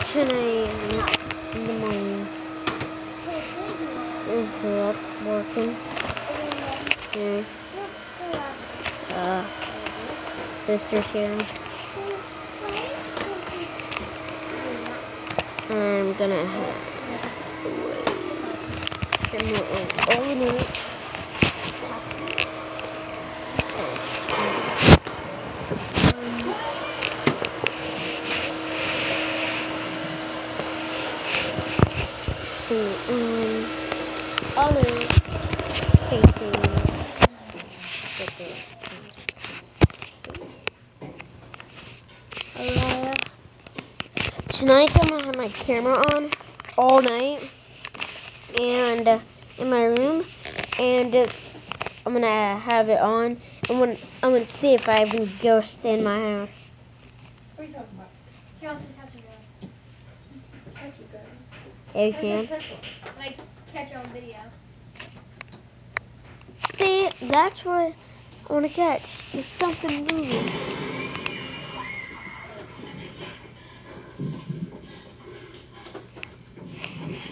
10 a.m. in the morning. Is up working. Yeah. Sister's here. I'm gonna have all night. Other facing tonight I'm gonna have my camera on all night and in my room, and I'm gonna have it on and I'm gonna see if I have any ghosts in my house. What are you talking about? He wants to catch a ghost. Catch you guys. Yeah, you can. Like, catch on video. See, that's what I want to catch. There's something moving.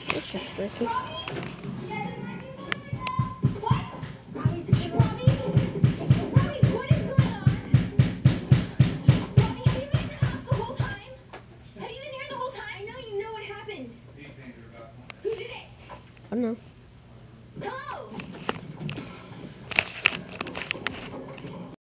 This shit's working. I don't know.